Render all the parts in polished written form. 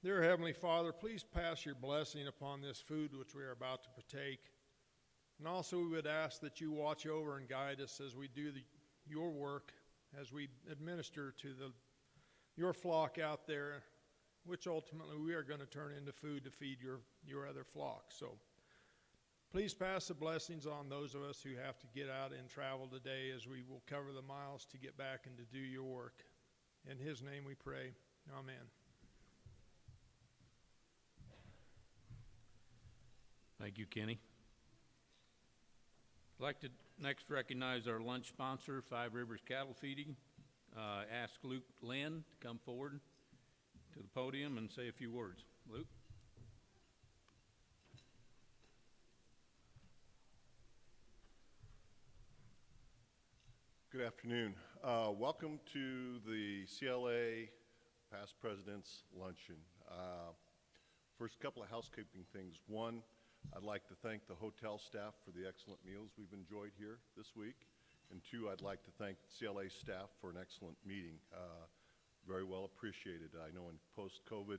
Dear Heavenly Father, please pass your blessing upon this food which we are about to partake. And also we would ask that you watch over and guide us as we do your work, as we administer to your flock out there, which ultimately we are going to turn into food to feed your other flock. So please pass the blessings on those of us who have to get out and travel today, as we will cover the miles to get back and to do your work. In his name we pray. Amen. Thank you, Kenny. I'd like to next recognize our lunch sponsor, Five Rivers Cattle Feeding. Ask Luke Lynn to come forward to the podium and say a few words. Luke? Good afternoon. Welcome to the CLA Past Presidents Luncheon. First, a couple of housekeeping things. One, I'd like to thank the hotel staff for the excellent meals we've enjoyed here this week. And two, I'd like to thank CLA staff for an excellent meeting. Very well appreciated. I know in post-COVID,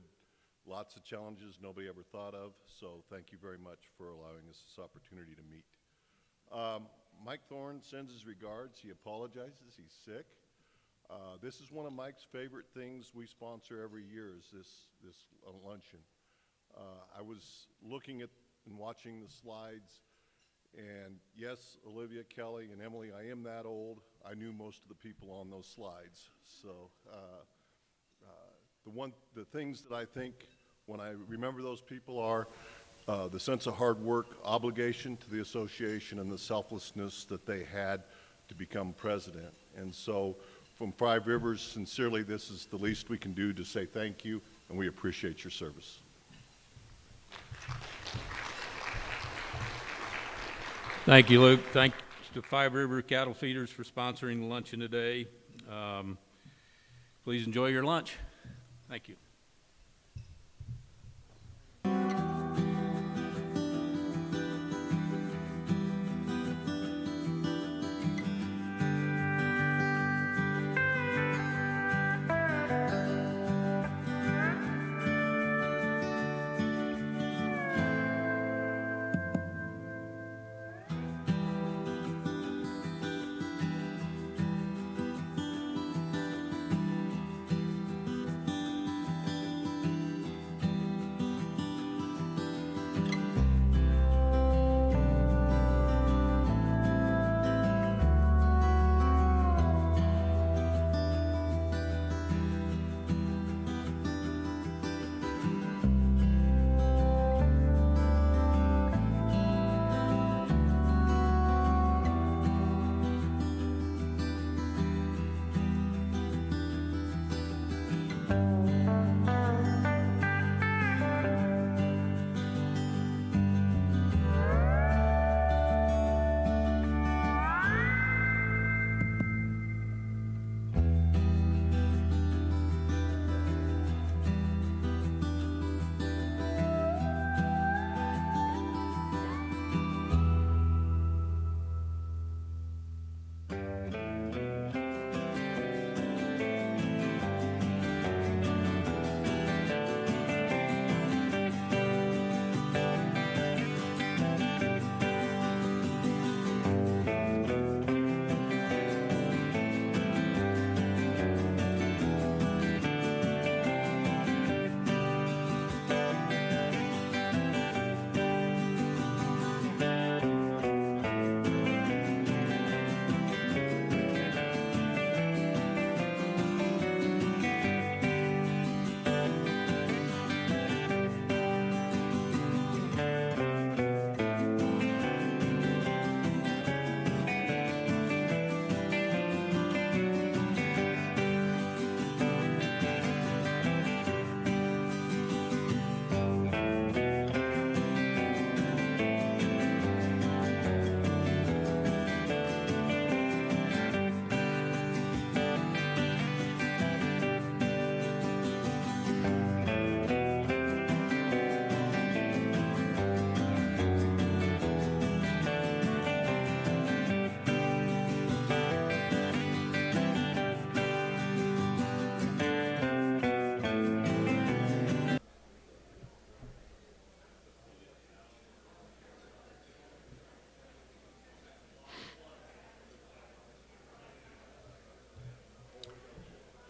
lots of challenges nobody ever thought of, so thank you very much for allowing us this opportunity to meet. Mike Thorne sends his regards. He apologizes. He's sick. This is one of Mike's favorite things we sponsor every year, is this luncheon. I was looking at and watching the slides, and yes, Olivia, Kelly, and Emily, I am that old. I knew most of the people on those slides. So the things that I think when I remember those people are the sense of hard work, obligation to the association, and the selflessness that they had to become president. And so from Five Rivers, sincerely, this is the least we can do to say thank you, and we appreciate your service. Thank you, Luke. Thanks to Five River Cattle Feeders for sponsoring the luncheon today. Please enjoy your lunch. Thank you.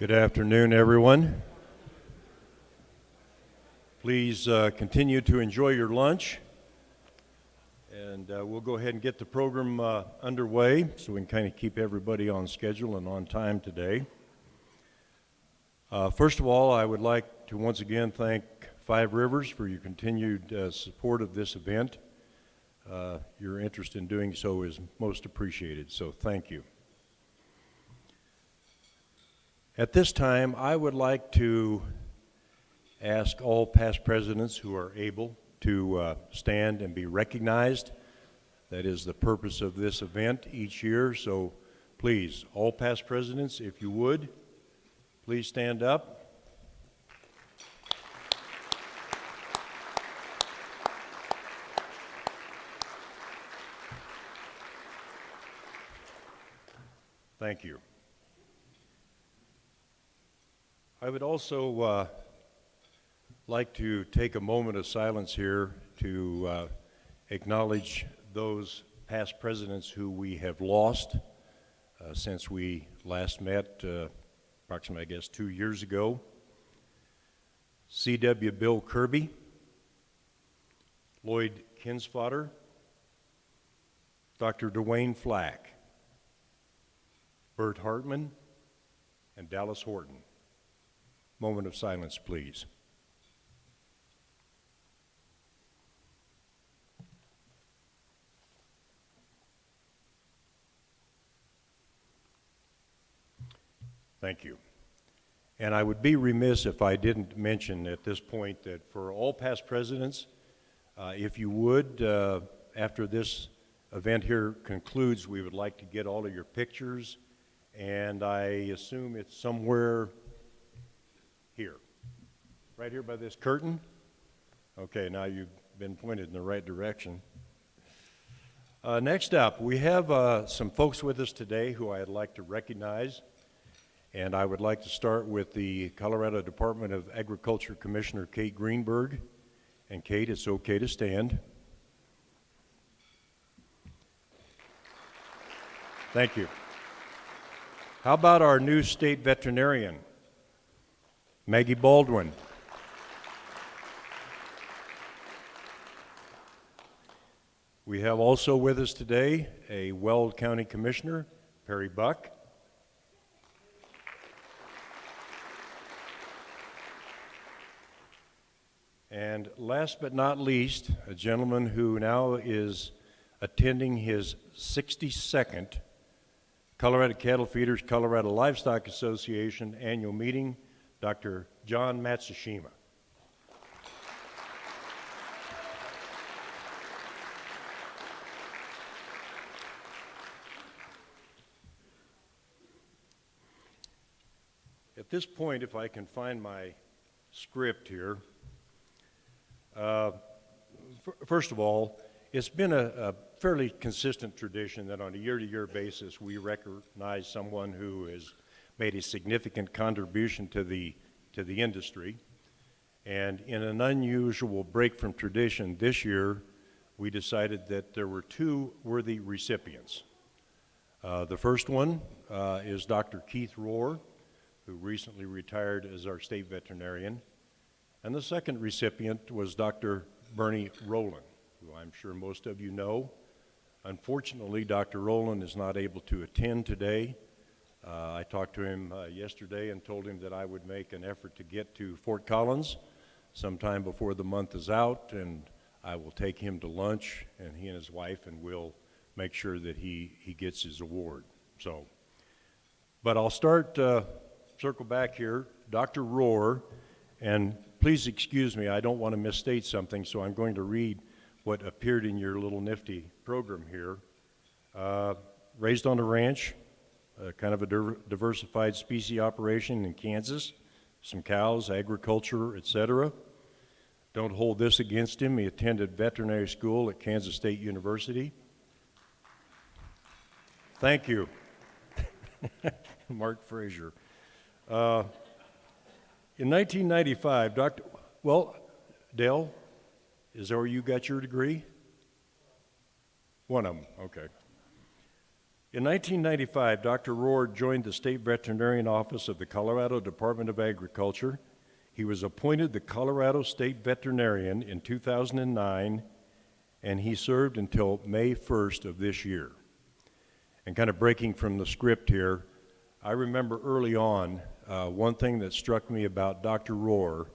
Good afternoon, everyone. Please continue to enjoy your lunch, and we'll go ahead and get the program underway so we can kind of keep everybody on schedule and on time today. First of all, I would like to once again thank Five Rivers for your continued support of this event. Your interest in doing so is most appreciated, so thank you. At this time, I would like to ask all past presidents who are able to stand and be recognized. That is the purpose of this event each year, so please, all past presidents, if you would, please stand up. Thank you. I would also like to take a moment of silence here to acknowledge those past presidents who we have lost since we last met approximately, I guess, 2 years ago. C.W. Bill Kirby, Lloyd Kinsfodder, Dr. Dwain Flack, Bert Hartman, and Dallas Horton. Moment of silence, please. Thank you. And I would be remiss if I didn't mention at this point that for all past presidents, if you would, after this event here concludes, we would like to get all of your pictures, and I assume it's somewhere here, right here by this curtain. Okay, now you've been pointed in the right direction. Next up, we have some folks with us today who I'd like to recognize, and I would like to start with the Colorado Department of Agriculture Commissioner Kate Greenberg. And Kate, it's okay to stand. Thank you. How about our new state veterinarian, Maggie Baldwin? We have also with us today a Weld County Commissioner, Perry Buck. And last but not least, a gentleman who now is attending his 62nd Colorado Cattle Feeders Colorado Livestock Association annual meeting, Dr. John Matsushima. At this point, if I can find my script here, first of all, it's been a fairly consistent tradition that on a year-to-year basis we recognize someone who has made a significant contribution to the industry. And in an unusual break from tradition this year, we decided that there were two worthy recipients. The first one is Dr. Keith Roehr, who recently retired as our state veterinarian. And the second recipient was Dr. Bernie Rollin, who I'm sure most of you know. Unfortunately, Dr. Rollin is not able to attend today. I talked to him yesterday and told him that I would make an effort to get to Fort Collins sometime before the month is out, and I will take him to lunch, and he and his wife, and we'll make sure that he gets his award. So, but I'll start, circle back here, Dr. Roehr, and please excuse me, I don't want to misstate something, so I'm going to read what appeared in your little nifty program here. Raised on a ranch, kind of a diversified species operation in Kansas, some cows, agriculture, etc. Don't hold this against him. He attended veterinary school at Kansas State University. Thank you. Mark Frazier. In 1995, Dale, is that where you got your degree? One of them, okay. In 1995, Dr. Roehr joined the State Veterinarian Office of the Colorado Department of Agriculture. He was appointed the Colorado State Veterinarian in 2009, and he served until May 1st of this year. And kind of breaking from the script here, I remember early on, one thing that struck me about Dr. Roehr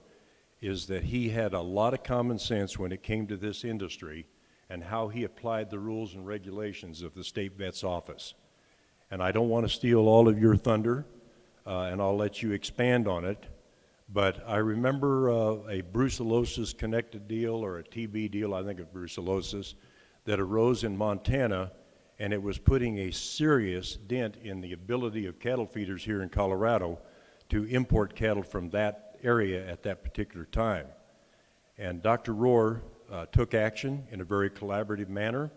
is that he had a lot of common sense when it came to this industry and how he applied the rules and regulations of the state vet's office. And I don't want to steal all of your thunder, and I'll let you expand on it, but I remember a brucellosis connected deal or a TB deal, I think of brucellosis, that arose in Montana, and it was putting a serious dent in the ability of cattle feeders here in Colorado to import cattle from that area at that particular time. And Dr. Roehr took action in a very collaborative manner,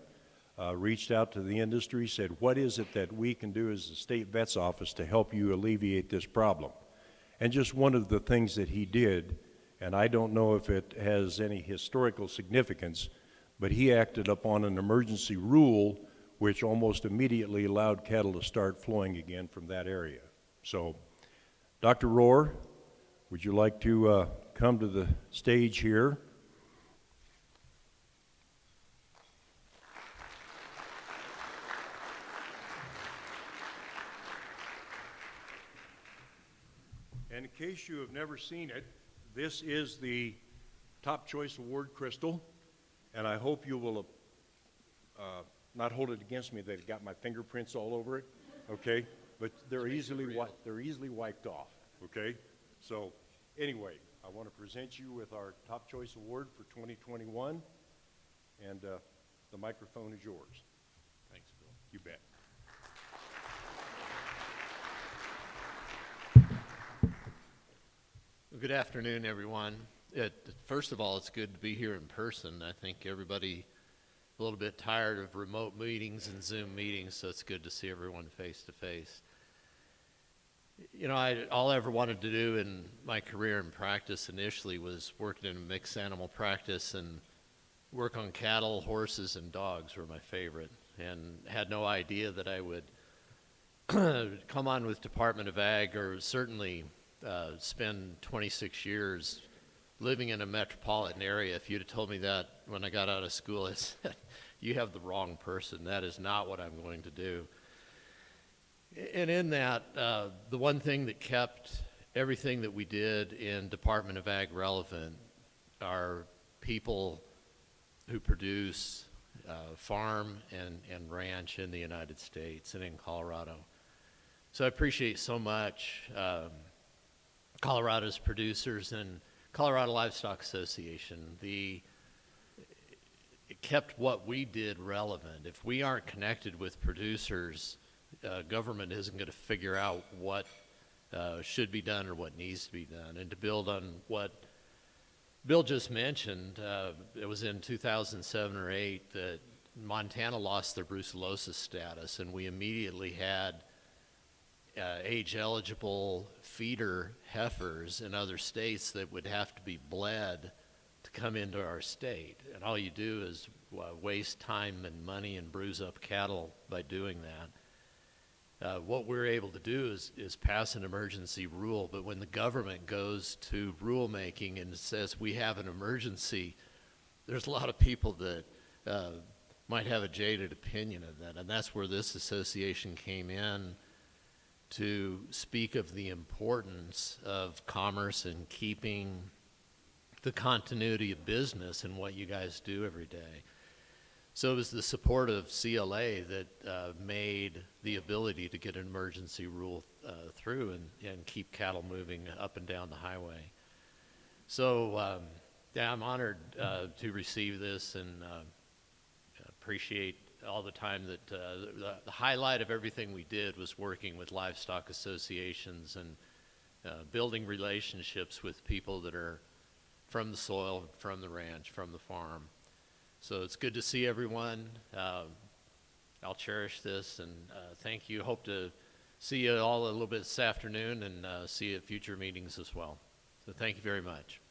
reached out to the industry, said, what is it that we can do as the state vet's office to help you alleviate this problem? And just one of the things that he did, and I don't know if it has any historical significance, but he acted upon an emergency rule which almost immediately allowed cattle to start flowing again from that area. So, Dr. Roehr, would you like to come to the stage here? And in case you have never seen it, this is the Top Choice Award crystal, and I hope you will not hold it against me that it got my fingerprints all over it, okay? But they're easily wiped off, okay? So anyway, I want to present you with our Top Choice Award for 2021, and the microphone is yours. Thanks, Bill. You bet. Well, good afternoon, everyone. First of all, it's good to be here in person. I think everybody a little bit tired of remote meetings and Zoom meetings, so it's good to see everyone face to face. You know, all I ever wanted to do in my career in practice initially was working in a mixed animal practice, and work on cattle, horses, and dogs were my favorite, and had no idea that I would come on with Department of Ag, or certainly spend 26 years living in a metropolitan area. If you'd have told me that when I got out of school, I said, you have the wrong person. That is not what I'm going to do. And in that, the one thing that kept everything that we did in Department of Ag relevant are people who produce farm and ranch in the United States and in Colorado. So I appreciate so much Colorado's producers and Colorado Livestock Association. It kept what we did relevant. If we aren't connected with producers, government isn't going to figure out what should be done or what needs to be done. And to build on what Bill just mentioned, it was in 2007 or 8 that Montana lost their brucellosis status, and we immediately had age-eligible feeder heifers in other states that would have to be bled to come into our state. And all you do is waste time and money and bruise up cattle by doing that. What we're able to do is pass an emergency rule, but when the government goes to rulemaking and says we have an emergency, there's a lot of people that might have a jaded opinion of that, and that's where this association came in to speak of the importance of commerce and keeping the continuity of business and what you guys do every day. So it was the support of CLA that made the ability to get an emergency rule through and keep cattle moving up and down the highway. So yeah, I'm honored to receive this, and appreciate all the time that the highlight of everything we did was working with livestock associations and building relationships with people that are from the soil, from the ranch, from the farm. So it's good to see everyone. I'll cherish this, and thank you. Hope to see you all a little bit this afternoon, and see you at future meetings as well. So thank you very much.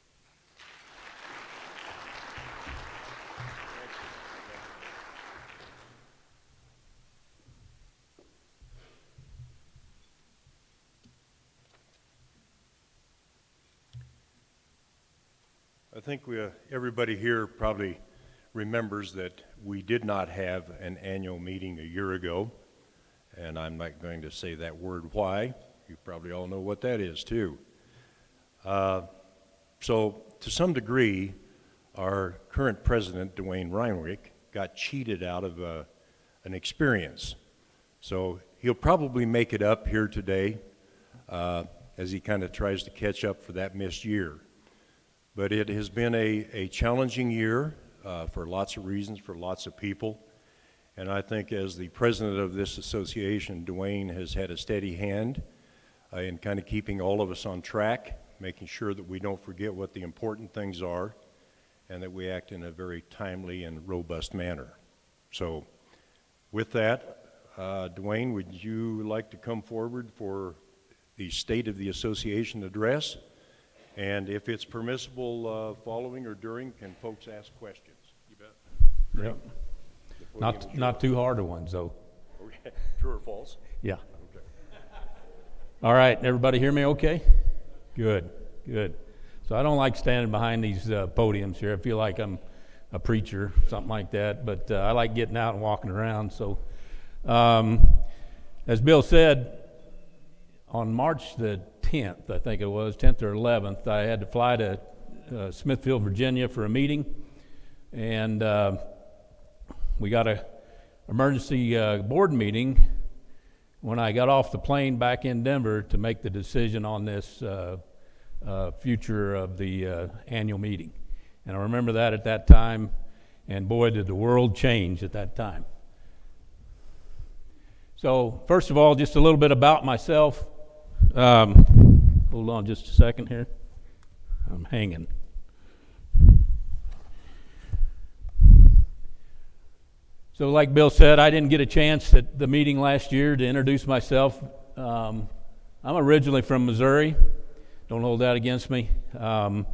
I think everybody here probably remembers that we did not have an annual meeting a year ago, and I'm not going to say that word why. You probably all know what that is too. So to some degree, our current president, Dwain Weinrich, got cheated out of an experience. So he'll probably make it up here today as he kind of tries to catch up for that missed year. But it has been a challenging year for lots of reasons, for lots of people. And I think as the president of this association, Dwain has had a steady hand in kind of keeping all of us on track, making sure that we don't forget what the important things are, and that we act in a very timely and robust manner. So with that, Dwain, would you like to come forward for the State of the Association address? And if it's permissible, following or during, can folks ask questions? You bet. Yep. Not too hard ones, though. Okay. True or false? Yeah. Okay. All right, everybody hear me okay? Good, good. So I don't like standing behind these podiums here. I feel like I'm a preacher, something like that, but I like getting out and walking around. So as Bill said, on March the 10th, I think it was, 10th or 11th, I had to fly to Smithfield, Virginia for a meeting, and we got an emergency board meeting when I got off the plane back in Denver to make the decision on this future of the annual meeting. And I remember that at that time, and boy, did the world change at that time. So first of all, just a little bit about myself. Hold on just a second here. I'm hanging. So like Bill said, I didn't get a chance at the meeting last year to introduce myself. I'm originally from Missouri. Don't hold that against me. I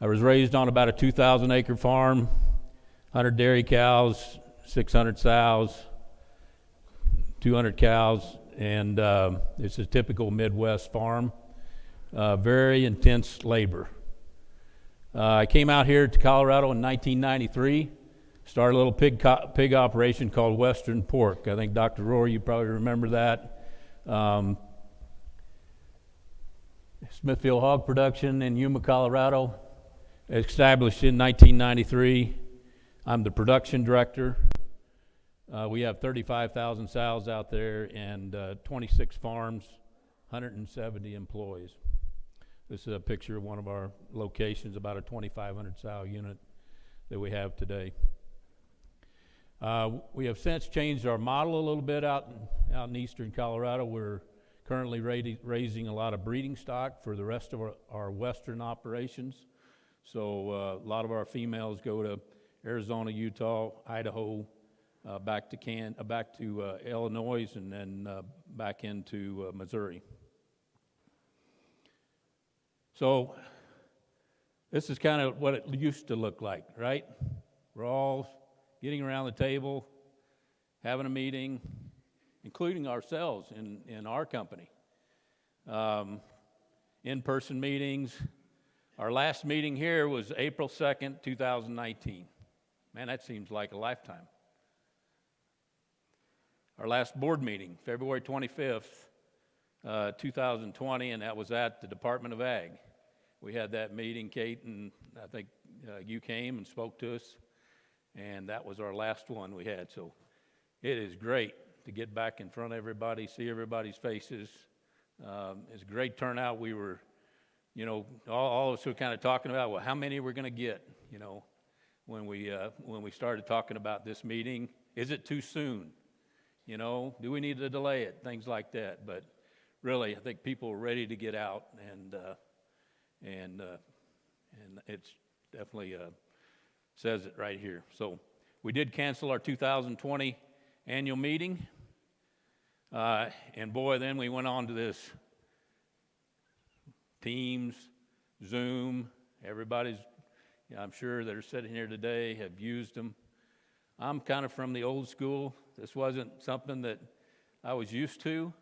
was raised on about a 2,000-acre farm, 100 dairy cows, 600 sows, 200 cows, and it's a typical Midwest farm. Very intense labor. I came out here to Colorado in 1993, started a little pig operation called Western Pork. I think Dr. Roehr, you probably remember that. Smithfield Hog Production in Yuma, Colorado, established in 1993. I'm the production director. We have 35,000 sows out there and 26 farms, 170 employees. This is a picture of one of our locations, about a 2,500 sow unit that we have today. We have since changed our model a little bit out in eastern Colorado. We're currently raising a lot of breeding stock for the rest of our western operations. So a lot of our females go to Arizona, Utah, Idaho, back to Illinois, and then back into Missouri. So this is kind of what it used to look like, right? We're all getting around the table, having a meeting, including ourselves in our company. In-person meetings. Our last meeting here was April 2nd, 2019. Man, that seems like a lifetime. Our last board meeting, February 25th, 2020, and that was at the Department of Ag. We had that meeting, Kate, and I think you came and spoke to us, and that was our last one we had. So it is great to get back in front of everybody, see everybody's faces. It's a great turnout. We were, all of us were kind of talking about, well, how many we're going to get, when we started talking about this meeting. Is it too soon? Do we need to delay it? Things like that. But really, I think people are ready to get out, and it's definitely says it right here. So we did cancel our 2020 annual meeting, and boy, then we went on to this Teams, Zoom. Everybody's, I'm sure that are sitting here today have used them. I'm kind of from the old school. This wasn't something that I was used to.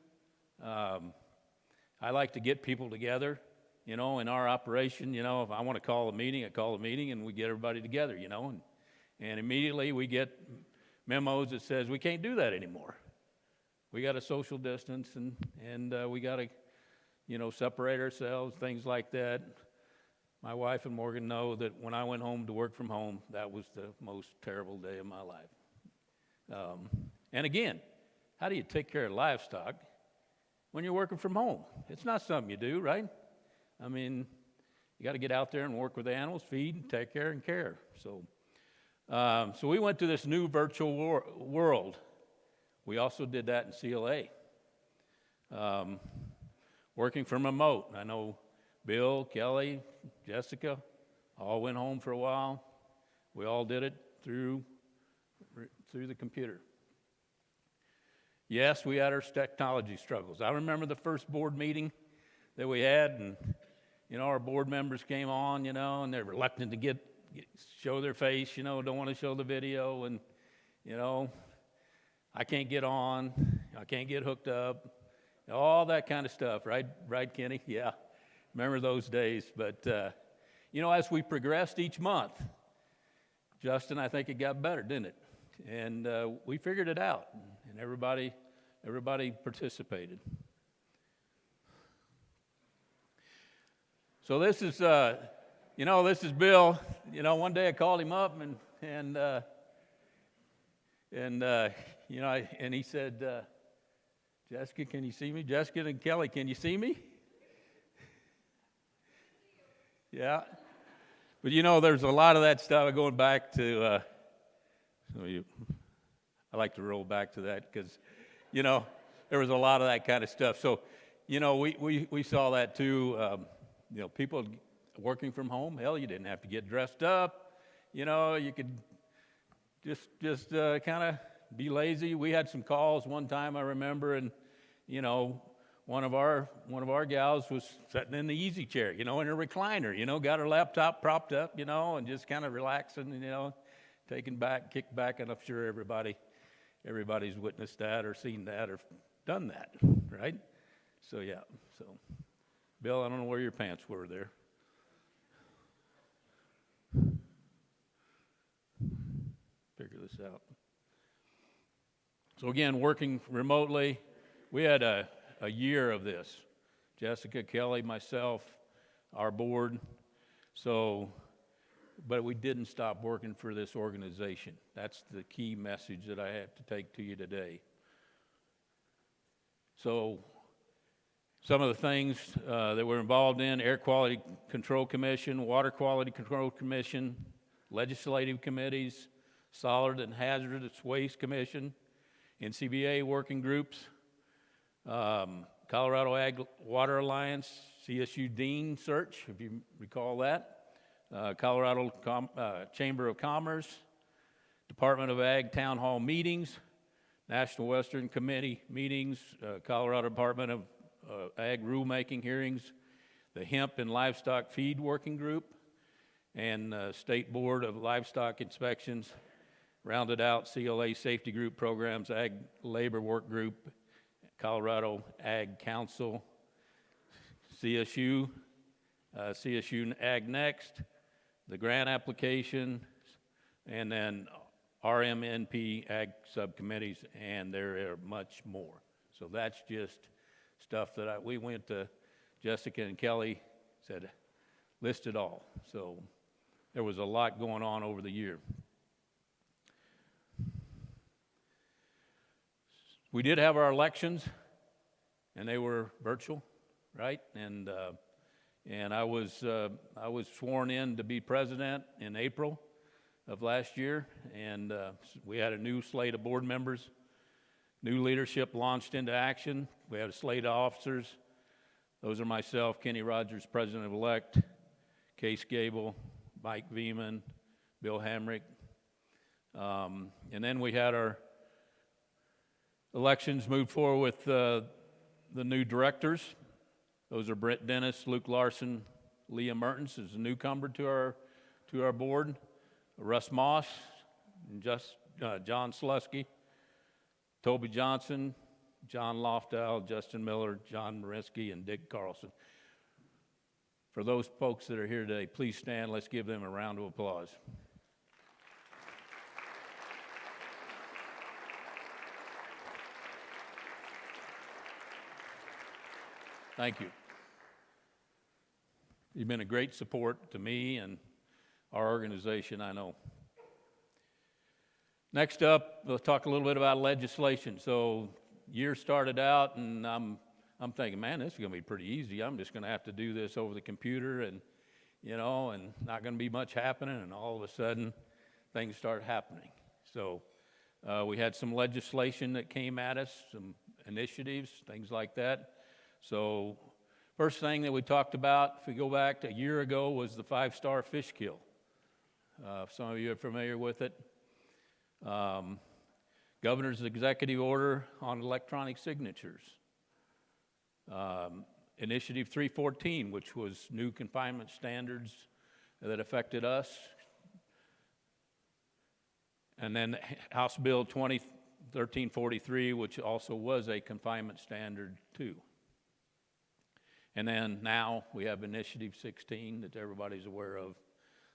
I like to get people together in our operation, if I want to call a meeting, I call a meeting and we get everybody together, and immediately we get memos that says we can't do that anymore. We got to social distance and we got to, separate ourselves, things like that. My wife and Morgan know that when I went home to work from home, that was the most terrible day of my life. And again, how do you take care of livestock when you're working from home? It's not something you do, right? I mean, you got to get out there and work with animals, feed, and take care and care. So we went to this new virtual world. We also did that in CLA, working from remote. I know Bill, Kelly, Jessica all went home for a while. We all did it through the computer. Yes, we had our technology struggles. I remember the first board meeting that we had, and our board members came on, and they're reluctant to show their face, don't want to show the video, and I can't get on, I can't get hooked up, all that kind of stuff, right, Kenny? Yeah, remember those days. But as we progressed each month, Justin, I think it got better, didn't it? And we figured it out, and everybody participated. So this is, this is Bill. One day I called him up and he said, Jessica, can you see me? Jessica and Kelly, can you see me? Yeah. But there's a lot of that stuff going back to, I like to roll back to that because, there was a lot of that kind of stuff. So, we saw that too. People working from home, hell, you didn't have to get dressed up. You could just kind of be lazy. We had some calls one time, I remember, and, one of our gals was sitting in the easy chair, in her recliner, got her laptop propped up, and just kind of relaxing, kicked back, and I'm sure everybody's witnessed that or seen that or done that, right? So, yeah, Bill, I don't know where your pants were there. Figure this out. So again, working remotely, we had a year of this. Jessica, Kelly, myself, our board. But we didn't stop working for this organization. That's the key message that I have to take to you today. So some of the things that we're involved in: Air Quality Control Commission, Water Quality Control Commission, legislative committees, Solid and Hazardous Waste Commission, NCBA working groups, Colorado Ag Water Alliance, CSU Dean Search, if you recall that, Colorado Chamber of Commerce, Department of Ag Town Hall meetings, National Western Committee meetings, Colorado Department of Ag rulemaking hearings, the Hemp and Livestock Feed Working Group, and State Board of Livestock Inspections, rounded out CLA Safety Group Programs, Ag Labor Work Group, Colorado Ag Council, CSU Ag Next, the grant application, and then RMNP Ag subcommittees, and there are much more. So that's just stuff that we went to Jessica and Kelly, said, list it all. So there was a lot going on over the year. We did have our elections, and they were virtual, right? And I was sworn in to be president in April of last year, and we had a new slate of board members. New leadership launched into action. We had a slate of officers. Those are myself, Kenny Rogers, president-elect, Case Gable, Mike Veman, Bill Hamrick. And then we had our elections moved forward with the new directors. Those are Brent Dennis, Luke Larson, Leah Mertens is a newcomer to our board, Russ Moss, and John Slusky, Toby Johnson, John Loftal, Justin Miller, John Marinsky, and Dick Carlson. For those folks that are here today, please stand. Let's give them a round of applause. Thank you. You've been a great support to me and our organization, I know. Next up, we'll talk a little bit about legislation. So, year started out, and I'm thinking, man, this is going to be pretty easy. I'm just going to have to do this over the computer, and and not going to be much happening. And all of a sudden, things start happening. So, we had some legislation that came at us, some initiatives, things like that. So, first thing that we talked about, if we go back to a year ago, was the 5-star fish kill. Some of you are familiar with it. Governor's executive order on electronic signatures. Initiative 314, which was new confinement standards that affected us. And then House Bill 1343, which also was a confinement standard too. And then now we have Initiative 16 that everybody's aware of,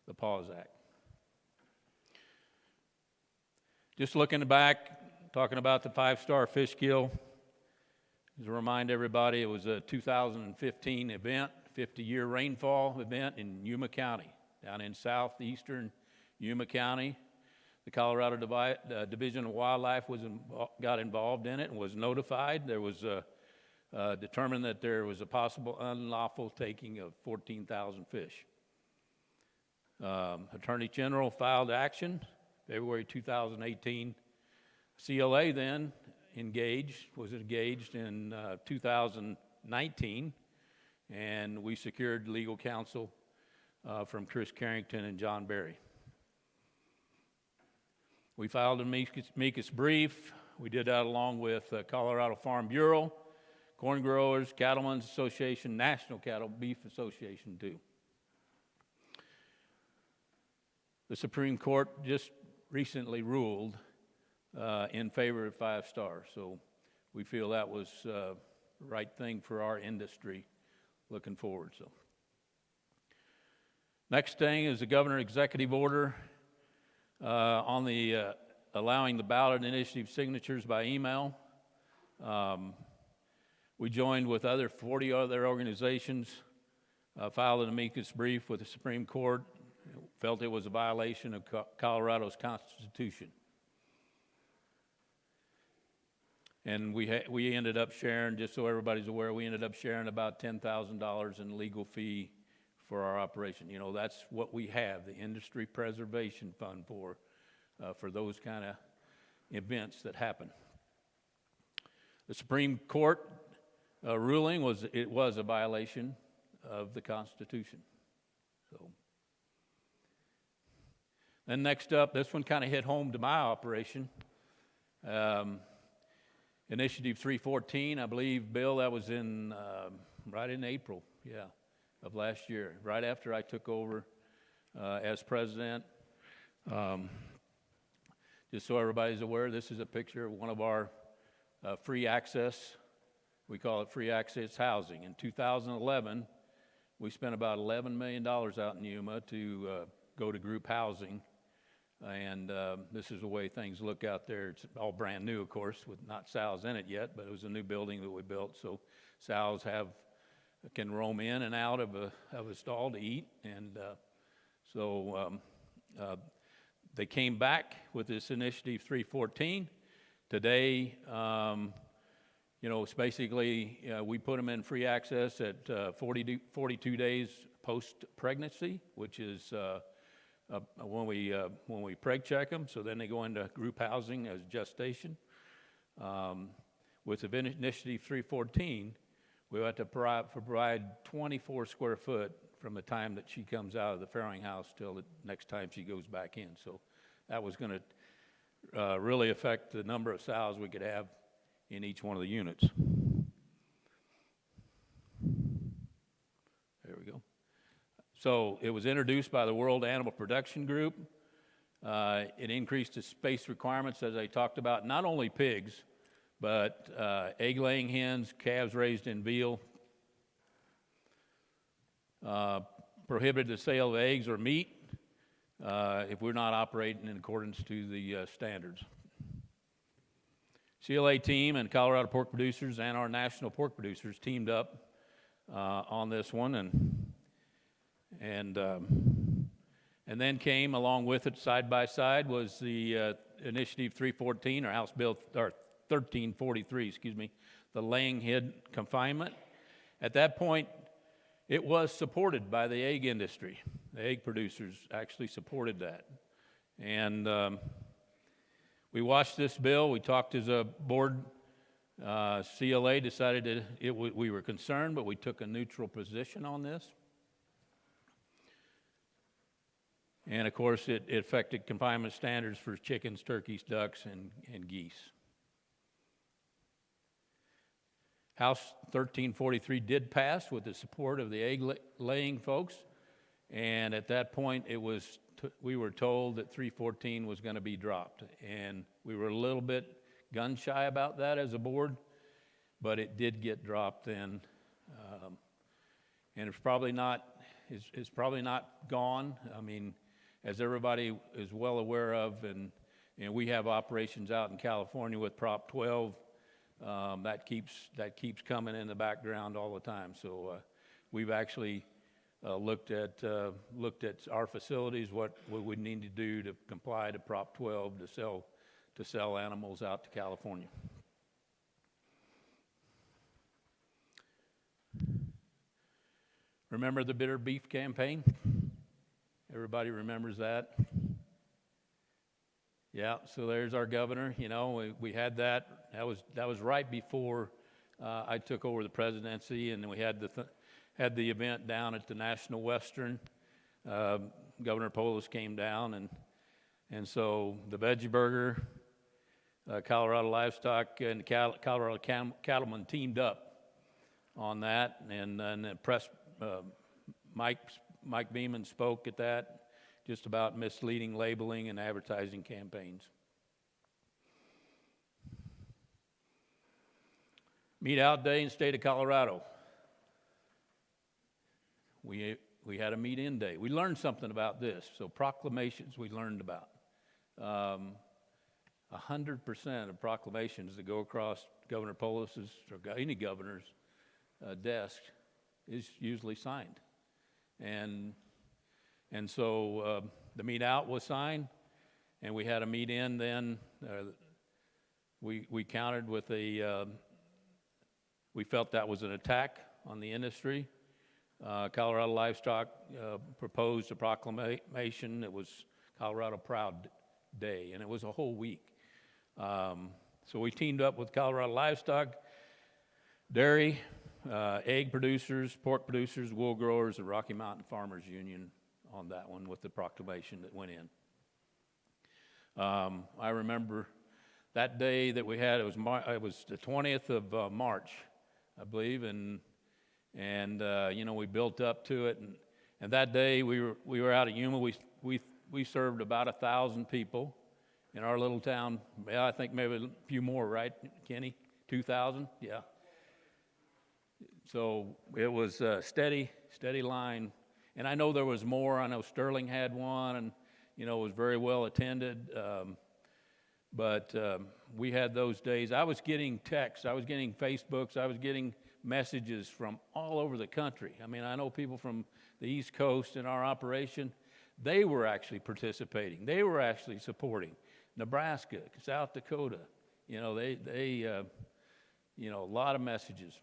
the PAWS Act. Just looking back, talking about the 5-star fish kill, just to remind everybody, it was a 2015 event, 50-year rainfall event in Yuma County, down in southeastern Yuma County. The Colorado Division of Wildlife got involved in it and was notified. There was determined that there was a possible unlawful taking of 14,000 fish. Attorney General filed action, February 2018. CLA then was engaged in 2019, and we secured legal counsel from Chris Carrington and John Berry. We filed an amicus brief. We did that along with Colorado Farm Bureau, Corn Growers, Cattlemen's Association, National Cattle Beef Association too. The Supreme Court just recently ruled in favor of 5 stars, so we feel that was the right thing for our industry looking forward. So, next thing is the Governor Executive Order on the allowing the ballot initiative signatures by email. We joined with 40 other organizations, filed an amicus brief with the Supreme Court, felt it was a violation of Colorado's Constitution. And we ended up sharing, just so everybody's aware, we ended up sharing about $10,000 in legal fee for our operation. That's what we have, the Industry Preservation Fund for those kind of events that happen. The Supreme Court ruling was a violation of the Constitution. So, then next up, this one kind of hit home to my operation. Initiative 314, I believe, Bill, that was right in April, of last year, right after I took over as president. Just so everybody's aware, this is a picture of one of our free access. We call it free access housing. In 2011, we spent about $11 million out in Yuma to go to group housing. And this is the way things look out there. It's all brand new, of course, with not sows in it yet, but it was a new building that we built. So sows can roam in and out of a stall to eat. And they came back with this Initiative 314. Today, it's basically we put them in free access at 42 days post-pregnancy, which is when we preg check them. So then they go into group housing as gestation. With the Initiative 314, we have to provide 24 square foot from the time that she comes out of the farrowing house till the next time she goes back in. So that was going to really affect the number of sows we could have in each one of the units. There we go. So it was introduced by the World Animal Production Group. It increased the space requirements, as I talked about, not only pigs, but egg-laying hens, calves raised in veal. prohibited the sale of eggs or meat if we're not operating in accordance to the standards. CLA team and Colorado pork producers and our national pork producers teamed up on this one, and then came along with it side by side was the Initiative 314 or House Bill or 1343, excuse me, the laying hen confinement. At that point, it was supported by the egg industry. The egg producers actually supported that. And we watched this bill. We talked as a board. CLA decided we were concerned, but we took a neutral position on this. And of course, it affected confinement standards for chickens, turkeys, ducks, and geese. House 1343 did pass with the support of the egg-laying folks, and at that point, we were told that 314 was going to be dropped, and we were a little bit gun-shy about that as a board, but it did get dropped, and it's probably not gone. I mean, as everybody is well aware of, and we have operations out in California with Prop 12. That keeps coming in the background all the time. So we've actually looked at our facilities, what we would need to do to comply to Prop 12 to sell animals out to California. Remember the bitter beef campaign? Everybody remembers that. Yeah, so there's our governor. You know, we had that. That was right before I took over the presidency, and then we had the event down at the National Western. Governor Polis came down, and so the Veggie Burger, Colorado Livestock, and Colorado Cattlemen teamed up on that, and the press. Mike Beeman spoke at that, just about misleading labeling and advertising campaigns. Meat Out Day in the state of Colorado. We had a Meat In Day. We learned something about this. So proclamations we learned about. 100% of proclamations that go across Governor Polis's or any governor's desk is usually signed. And so the Meat Out was signed, and we had a Meat In then. We countered with we felt that was an attack on the industry. Colorado Livestock proposed a proclamation. It was Colorado Proud Day, and it was a whole week. So we teamed up with Colorado Livestock, dairy, egg producers, pork producers, wool growers, and Rocky Mountain Farmers Union on that one with the proclamation that went in. I remember that day that we had, it was the 20th of March, I believe, and you know, we built up to it, and that day we were out at Yuma. We served about 1,000 people in our little town. I think maybe a few more, right, Kenny? 2,000, yeah. So it was a steady line. And I know there was more. I know Sterling had one, and, you know, it was very well attended. But we had those days. I was getting texts. I was getting Facebooks. I was getting messages from all over the country. I mean, I know people from the East Coast in our operation. They were actually participating. They were actually supporting. Nebraska, South Dakota. You know, they you know, a lot of messages.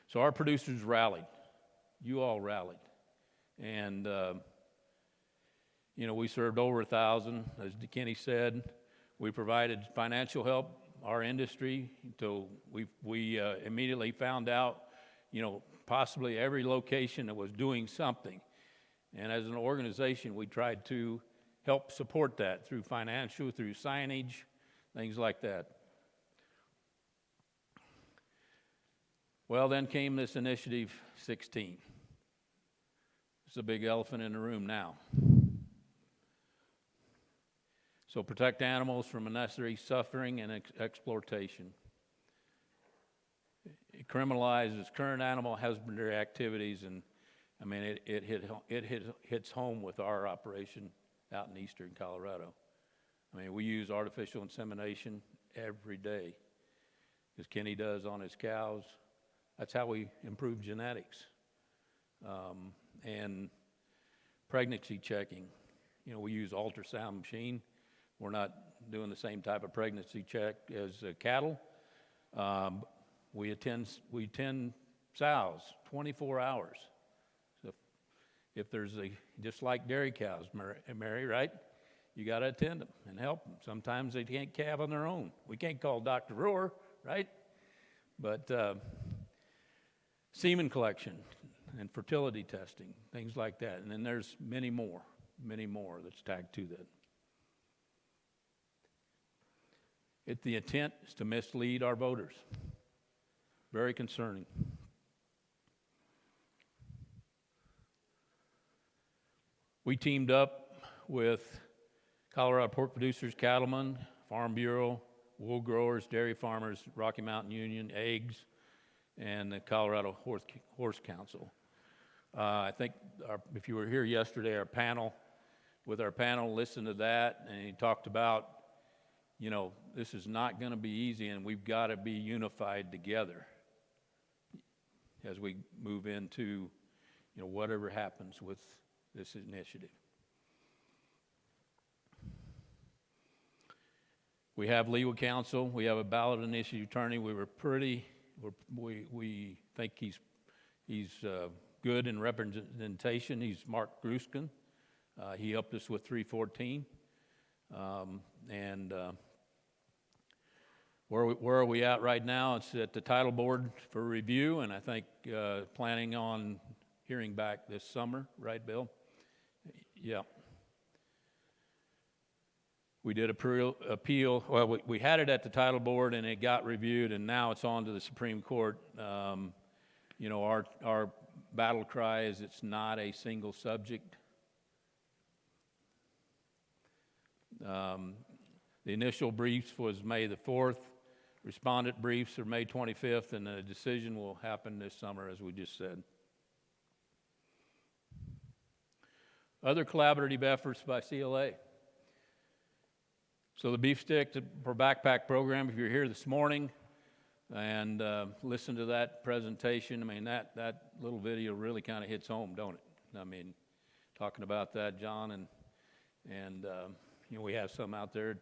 So our producers rallied. You all rallied. And, you know, we served over 1,000. As Kenny said, we provided financial help, our industry. So we immediately found out, you know, possibly every location that was doing something. And as an organization, we tried to help support that through financial, through signage, things like that. Well, then came this Initiative 16. It's a big elephant in the room now. So protect animals from unnecessary suffering and exploitation. it criminalizes current animal husbandry activities, and I mean, it hits home with our operation out in eastern Colorado. I mean, we use artificial insemination every day, as Kenny does on his cows. That's how we improve genetics. And pregnancy checking. You know, we use ultrasound machine. We're not doing the same type of pregnancy check as cattle. We attend sows 24 hours. So if there's just like dairy cows, Mary, right? You got to attend them and help them. Sometimes they can't calve on their own. We can't call Dr. Roehr, right? But semen collection and fertility testing, things like that. And then there's many more that's tagged to that. The intent is to mislead our voters. Very concerning. We teamed up with Colorado Pork Producers, Cattlemen, Farm Bureau, wool growers, dairy farmers, Rocky Mountain Union, eggs, and the Colorado Horse Council. I think if you were here yesterday, our panel listened to that, and he talked about, you know, this is not going to be easy, and we've got to be unified together as we move into, you know, whatever happens with this initiative. We have legal counsel. We have a ballot initiative attorney. We think he's good in representation. He's Mark Gruskin. He helped us with 314. Where are we at right now? It's at the title board for review, and I think planning on hearing back this summer, right, Bill? Yeah. We did appeal. Well, we had it at the title board, and it got reviewed, and now it's on to the Supreme Court. You know, our battle cry is it's not a single subject. The initial briefs was May the 4th. Respondent briefs are May 25th, and the decision will happen this summer, as we just said. Other collaborative efforts by CLA. So the beef stick for backpack program, if you're here this morning and listen to that presentation, I mean, that little video really kind of hits home, don't it? I mean, talking about that, John, and you know, we have some out there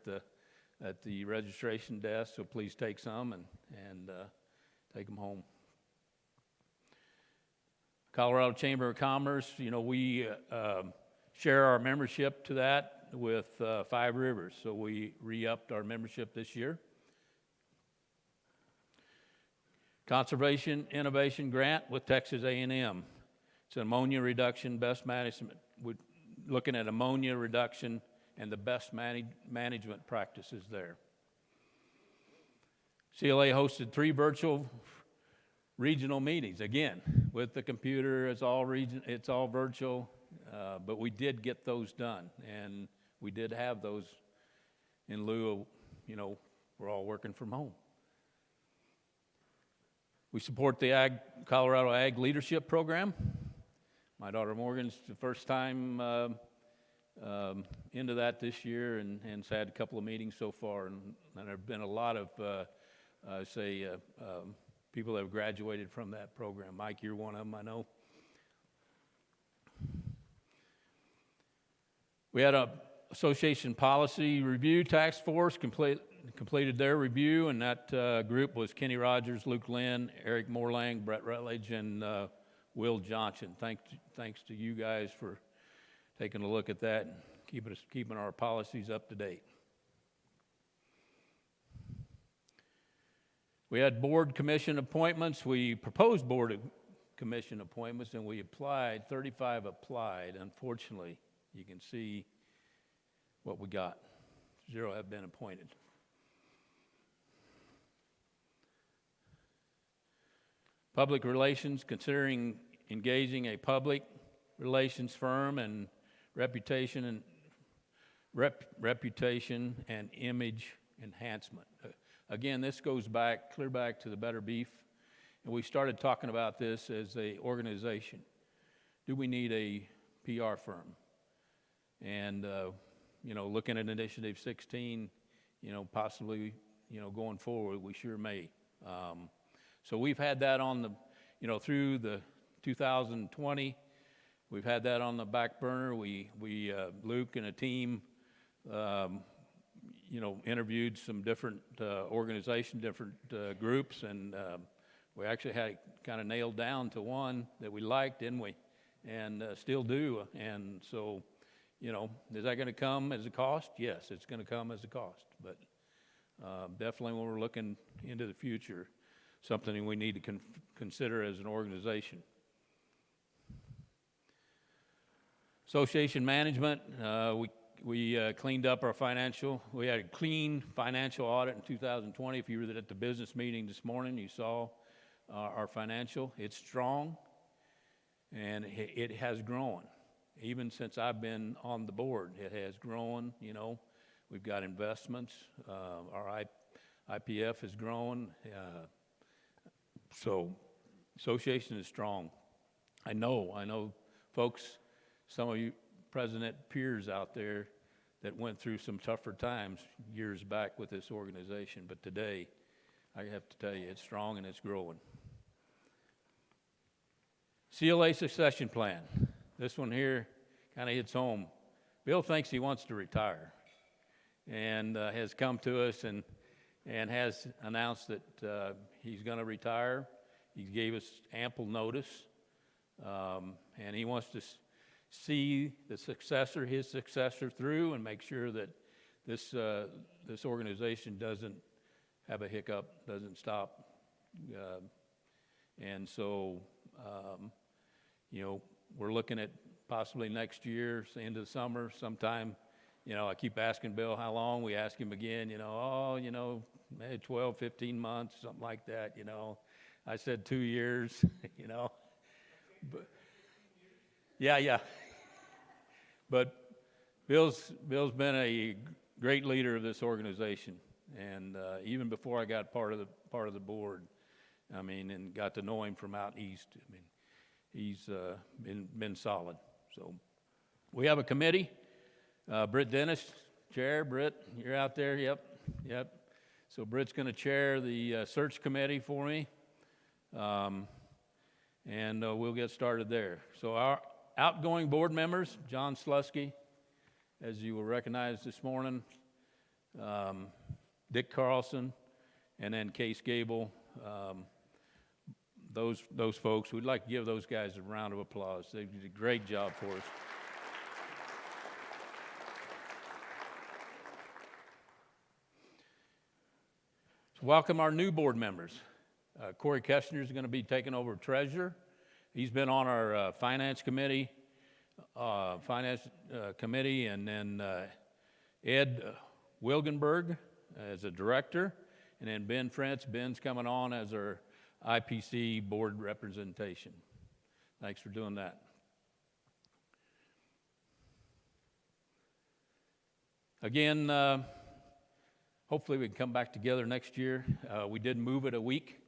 at the registration desk, so please take some and take them home. Colorado Chamber of Commerce, you know, we share our membership to that with Five Rivers, so we re-upped our membership this year. Conservation Innovation Grant with Texas A&M. It's an ammonia reduction, best management. We're looking at ammonia reduction and the best management practices there. CLA hosted 3 virtual regional meetings. Again, with the computer, it's all virtual, but we did get those done, and we did have those in lieu of, you know, we're all working from home. We support the Colorado Ag Leadership Program. My daughter Morgan's the first time into that this year, and has had a couple of meetings so far, and there have been a lot of, people that have graduated from that program. Mike, you're one of them, I know. We had a Association Policy Review Task Force completed their review, and that group was Kenny Rogers, Luke Lynn, Eric Morlang, Brett Rutledge, and Will Johnson. Thanks to you guys for taking a look at that and keeping our policies up to date. We had board commission appointments. We proposed board commission appointments, and we applied. 35 applied. Unfortunately, you can see what we got. 0 have been appointed. Public relations, considering engaging a public relations firm and reputation and image enhancement. Again, this goes clear back to the Better Beef and we started talking about this as a organization. Do we need a PR firm? And, looking at Initiative 16, possibly, going forward, we sure may. So we've had that on the, through the 2020, we've had that on the back burner. We Luke and a team, interviewed some different organizations, different groups, and we actually had it kind of nailed down to one that we liked, didn't we? And still do. And so, is that going to come as a cost? Yes, it's going to come as a cost. But definitely when we're looking into the future, something we need to consider as an organization. Association management, we cleaned up our financial. We had a clean financial audit in 2020. If you were at the business meeting this morning, you saw our financial. It's strong, and it has grown. Even since I've been on the board, it has grown. We've got investments. Our IPF has grown. So association is strong. I know folks, some of you president peers out there that went through some tougher times years back with this organization, but today I have to tell you it's strong and it's growing. CLA succession plan. This one here kind of hits home. Bill thinks he wants to retire and has come to us and has announced that he's going to retire. He gave us ample notice, and he wants to see his successor through and make sure that this organization doesn't have a hiccup, doesn't stop. And so, we're looking at possibly next year, end of the summer, sometime. I keep asking Bill how long. We ask him again, maybe 12, 15 months, something like that, I said 2 years, But, yeah. But Bill's been a great leader of this organization, and even before I got part of the board, and got to know him from out east. He's been solid. So we have a committee. Britt Dennis, chair. Britt, you're out there. Yep. So Britt's going to chair the search committee for me, and we'll get started there. So our outgoing board members: John Slusky, as you will recognize this morning, Dick Carlson, and then Case Gable. Those folks, we'd like to give those guys a round of applause. They did a great job for us. So welcome our new board members. Corey Kestner is going to be taking over treasurer. He's been on our finance committee, and then Ed Wilgenberg as a director, and then Ben Frentz. Ben's coming on as our IPC board representation. Thanks for doing that. Again, hopefully we can come back together next year. We did move it a week.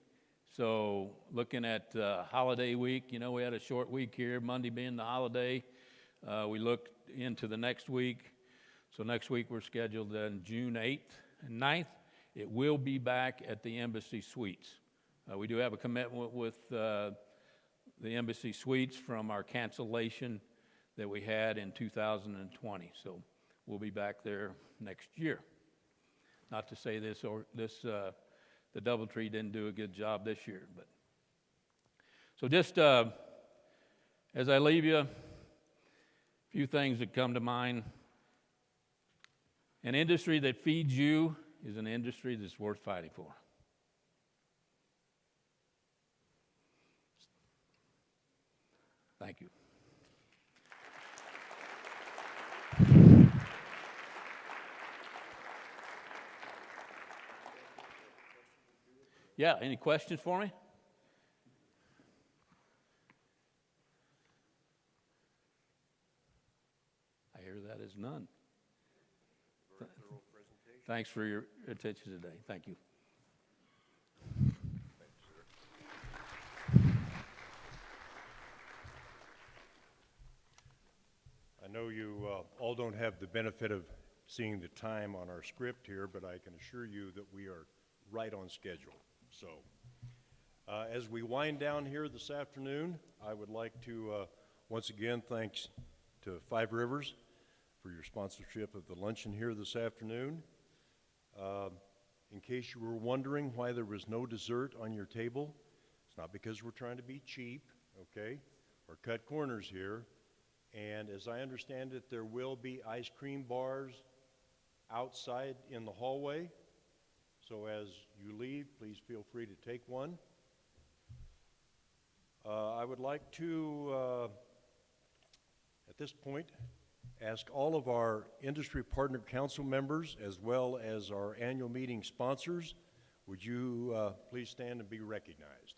So looking at holiday week, we had a short week here, Monday being the holiday. We looked into the next week. So next week we're scheduled on June 8th and 9th. It will be back at the Embassy Suites. We do have a commitment with the Embassy Suites from our cancellation that we had in 2020. So we'll be back there next year. Not to say the DoubleTree didn't do a good job this year, but so just as I leave you, a few things that come to mind. An industry that feeds you is an industry that's worth fighting for. Thank you. Yeah, any questions for me? I hear that is none. Thanks for your attention today. Thank you. know you all don't have the benefit of seeing the time on our script here, but I can assure you that we are right on schedule. So, as we wind down here this afternoon, I would like to once again thanks to Five Rivers for your sponsorship of the luncheon here this afternoon. In case you were wondering why there was no dessert on your table, it's not because we're trying to be cheap, okay, or cut corners here. And as I understand it, there will be ice cream bars outside in the hallway. So as you leave, please feel free to take one. I would like to, at this point, ask all of our industry partner council members as well as our annual meeting sponsors, would you please stand and be recognized?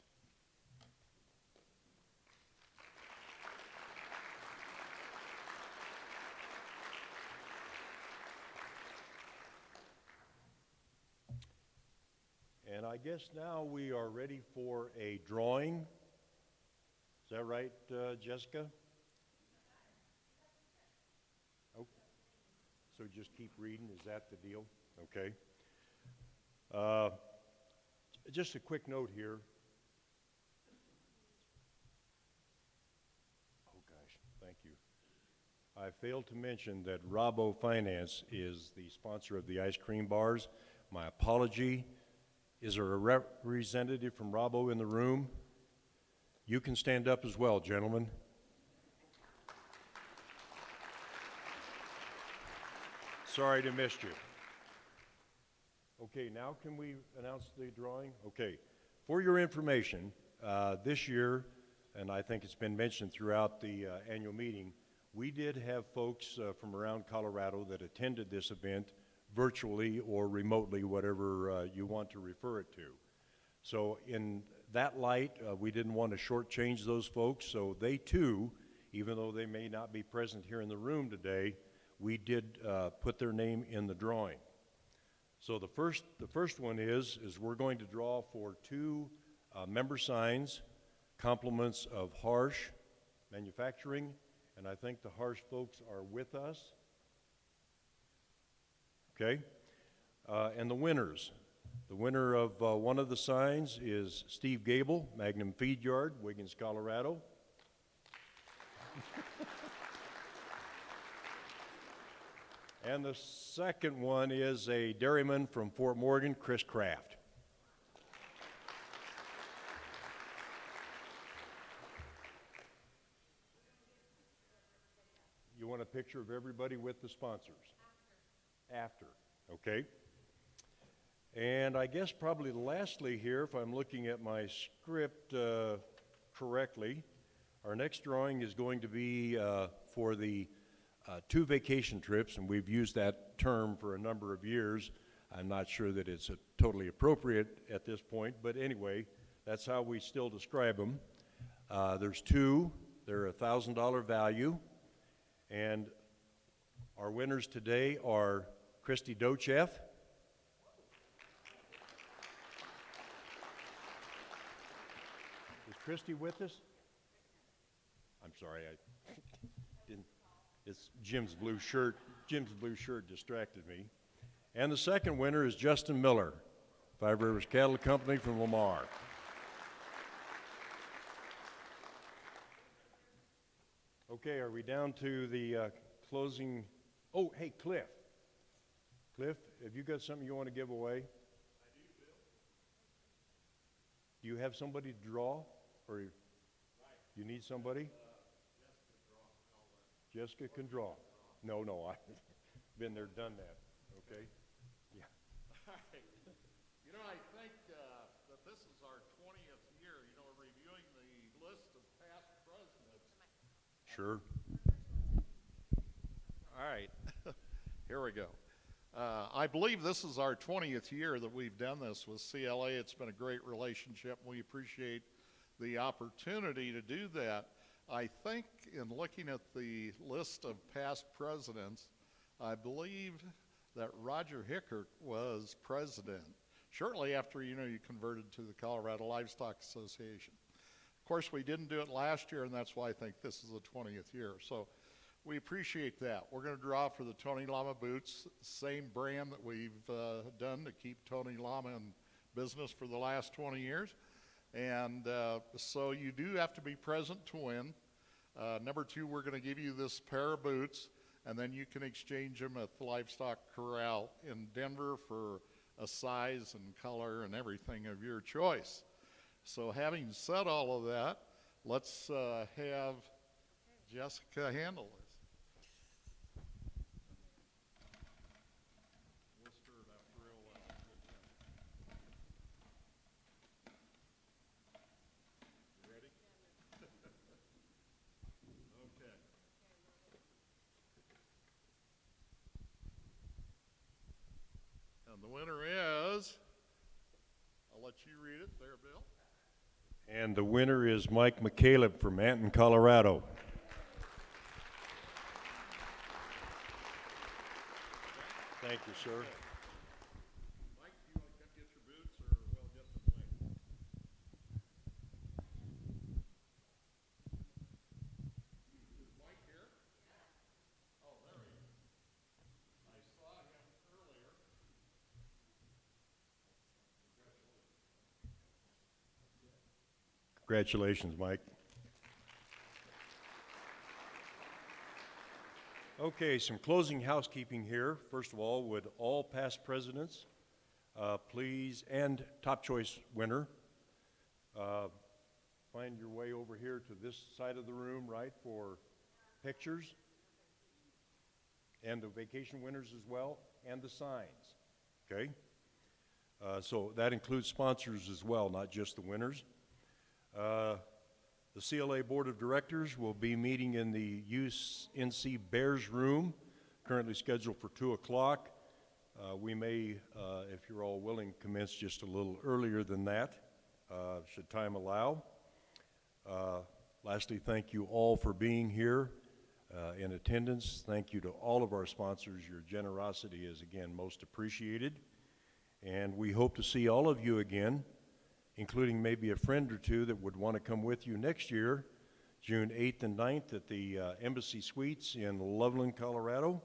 And I guess now we are ready for a drawing. Is that right, Jessica? Okay. So just keep reading, is that the deal? Okay. Just a quick note here. Oh gosh, thank you. I failed to mention that Rabo Finance is the sponsor of the ice cream bars. My apology. Is there a representative from Rabo in the room? You can stand up as well, gentlemen. Sorry to miss you. Okay, now can we announce the drawing? Okay, for your information, this year, and I think it's been mentioned throughout the annual meeting, we did have folks from around Colorado that attended this event virtually or remotely, whatever you want to refer it to. So in that light, we didn't want to shortchange those folks, so they too, even though they may not be present here in the room today, we did put their name in the drawing. So the first one is we're going to draw for two member signs, compliments of Harsh Manufacturing, and I think the Harsh folks are with us. Okay, and the winners. The winner of one of the signs is Steve Gable, Magnum Feed Yard, Wiggins, Colorado. And the second one is a dairyman from Fort Morgan, Chris Kraft. You want a picture of everybody with the sponsors? After, okay. And I guess probably lastly here, if I'm looking at my script correctly, our next drawing is going to be for the 2 vacation trips, and we've used that term for a number of years. I'm not sure that it's totally appropriate at this point, but anyway, that's how we still describe them. There's 2, they're $1,000 value, and our winners today are Christy Dochev. Is Christy with us? I'm sorry, I didn't. It's Jim's blue shirt. Jim's blue shirt distracted me. And the second winner is Justin Miller, Five Rivers Cattle Company from Lamar. Okay, are we down to the closing? Oh, hey, Cliff. Cliff, have you got something you want to give away? I do, Bill. Do you have somebody to draw? Or you need somebody? Jessica can draw. No, I've been there, done that. Okay? Yeah. All right. You know, I think that this is our 20th year, you know, reviewing the list of past presidents. Sure. All right. Here we go. I believe this is our 20th year that we've done this with CLA. It's been a great relationship. We appreciate the opportunity to do that. I think in looking at the list of past presidents, I believe that Roger Hickert was president shortly after, you converted to the Colorado Livestock Association. Of course, we didn't do it last year, and that's why I think this is the 20th year. So we appreciate that. We're going to draw for the Tony Lama boots, same brand that we've done to keep Tony Lama in business for the last 20 years. And so you do have to be present to win. Number two, we're going to give you this pair of boots, and then you can exchange them at the Livestock Corral in Denver for a size and color and everything of your choice. So having said all of that, let's have Jessica handle this. We'll stir it up real well. You ready? Okay. And the winner is, I'll let you read it there, Bill. And the winner is Mike McCaleb from Anton, Colorado. Thank you, sir. Mike, do you want to come get your boots, or we'll get them later? Is Mike here? Oh, there he is. I saw him earlier. Congratulations, Mike. Okay, some closing housekeeping here. First of all, would all past presidents please, and top choice winner, find your way over here to this side of the room, right, for pictures, and the vacation winners as well, and the signs, okay? So that includes sponsors as well, not just the winners. The CLA Board of Directors will be meeting in the UNC Bears Room, currently scheduled for 2 o'clock. We may, if you're all willing, commence just a little earlier than that, should time allow. Lastly, thank you all for being here in attendance. Thank you to all of our sponsors. Your generosity is, again, most appreciated. And we hope to see all of you again, including maybe a friend or two that would want to come with you next year, June 8th and 9th at the Embassy Suites in Loveland, Colorado.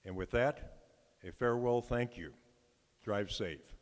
And with that, a farewell thank you. Drive safe.